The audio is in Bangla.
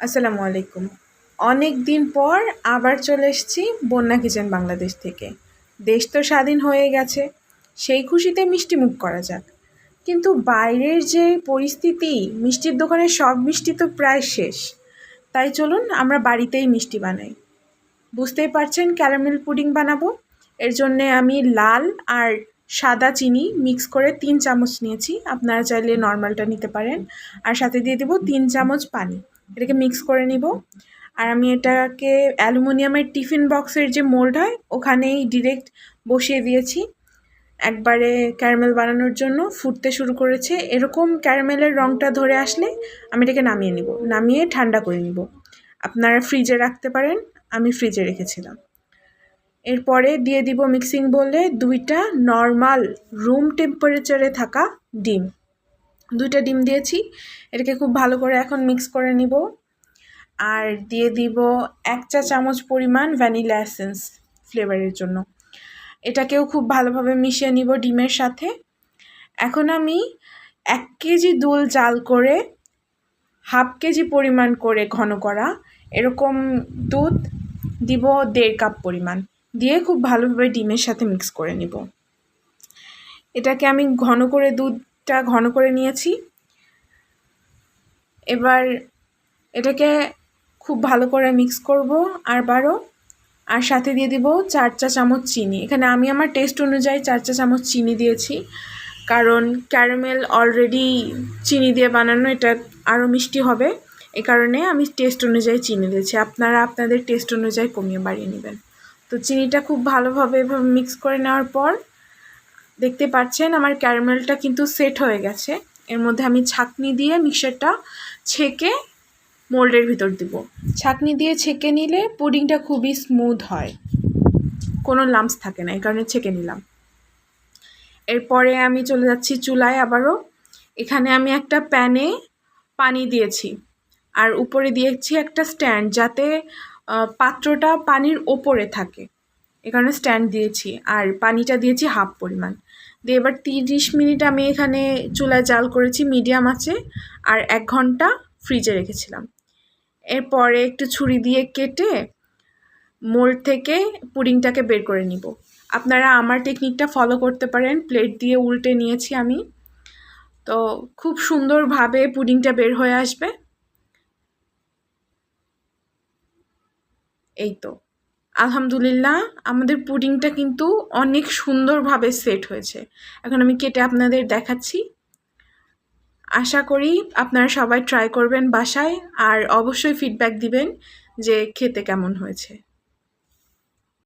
আসসালামু আলাইকুম। অনেক দিন পর আবার চলে এসেছি বন্যা কিচেন বাংলাদেশ থেকে। দেশ তো স্বাধীন হয়ে গেছে, সেই খুশিতে মিষ্টি মুখ করা যাক। কিন্তু বাইরের যে পরিস্থিতি, মিষ্টির দোকানের সব মিষ্টি তো প্রায় শেষ। তাই চলুন আমরা বাড়িতেই মিষ্টি বানাই। বুঝতেই পারছেন ক্যারামেল পুডিং বানাবো। এর জন্যে আমি লাল আর সাদা চিনি মিক্স করে 3 চামচ নিয়েছি। আপনারা চাইলে নর্মালটা নিতে পারেন। আর সাথে দিয়ে দেবো 3 চামচ পানি। এটাকে মিক্স করে নিব। আর আমি এটাকে অ্যালুমিনিয়ামের টিফিন বক্সের যে মোল্ড হয় ওখানেই ডিরেক্ট বসিয়ে দিয়েছি। একবারে ক্যারামেল বানানোর জন্য ফুটতে শুরু করেছে। এরকম ক্যারামেলের রঙটা ধরে আসলে আমি এটাকে নামিয়ে নিব, নামিয়ে ঠান্ডা করে নিব। আপনারা ফ্রিজে রাখতে পারেন, আমি ফ্রিজে রেখেছিলাম। এরপরে দিয়ে দিব মিক্সিং বোলে 2টা নর্মাল রুম টেম্পারেচারে থাকা ডিম। 2টা ডিম দিয়েছি। এটাকে খুব ভালো করে এখন মিক্স করে নিব। আর দিয়ে দিব 1 চা চামচ পরিমাণ ভ্যানিলা এসেন্স ফ্লেভারের জন্য। এটাকেও খুব ভালোভাবে মিশিয়ে নিব ডিমের সাথে। এখন আমি 1 কেজি দুধ জাল করে হাফ কেজি পরিমাণ করে ঘন করা এরকম দুধ দিব 1.5 কাপ পরিমাণ, দিয়ে খুব ভালোভাবে ডিমের সাথে মিক্স করে নিব। এটাকে আমি দুধটা ঘন করে নিয়েছি। এবার এটাকে খুব ভালো করে মিক্স করব আবারও। আর সাথে দিয়ে দিব 4 চা চামচ চিনি। এখানে আমি আমার টেস্ট অনুযায়ী 4 চা চামচ চিনি দিয়েছি, কারণ ক্যারামেল অলরেডি চিনি দিয়ে বানানো, এটা আরও মিষ্টি হবে। এই কারণে আমি টেস্ট অনুযায়ী চিনি দিয়েছি। আপনারা আপনাদের টেস্ট অনুযায়ী কমিয়ে বাড়িয়ে নেবেন। তো চিনিটা খুব ভালোভাবে এভাবে মিক্স করে নেওয়ার পর দেখতে পাচ্ছেন আমার ক্যারামেলটা কিন্তু সেট হয়ে গেছে। এর মধ্যে আমি ছাঁকনি দিয়ে মিক্সারটা ছেঁকে মোল্ডের ভিতর দিব। ছাঁকনি দিয়ে ছেঁকে নিলে পুডিংটা খুবই স্মুথ হয়, কোনো লাম্পস থাকে না, এই কারণে ছেঁকে নিলাম। এরপরে আমি চলে যাচ্ছি চুলায় আবারও। এখানে আমি একটা প্যানে পানি দিয়েছি আর উপরে দিয়েছি একটা স্ট্যান্ড, যাতে পাত্রটা পানির ওপরে থাকে, এ কারণে স্ট্যান্ড দিয়েছি। আর পানিটা দিয়েছি হাফ পরিমাণ দিয়ে এবার 30 মিনিট আমি এখানে চুলায় জাল করেছি মিডিয়াম আঁচে, আর 1 ঘন্টা ফ্রিজে রেখেছিলাম। এরপরে একটু ছুরি দিয়ে কেটে মোল্ড থেকে পুডিংটাকে বের করে নিব। আপনারা আমার টেকনিকটা ফলো করতে পারেন। প্লেট দিয়ে উল্টে নিয়েছি আমি, তো খুব সুন্দরভাবে পুডিংটা বের হয়ে আসবে। এই তো আলহামদুলিল্লাহ, আমাদের পুডিংটা কিন্তু অনেক সুন্দরভাবে সেট হয়েছে। এখন আমি কেটে আপনাদের দেখাচ্ছি। আশা করি আপনারা সবাই ট্রাই করবেন বাসায়, আর অবশ্যই ফিডব্যাক দিবেন যে খেতে কেমন হয়েছে।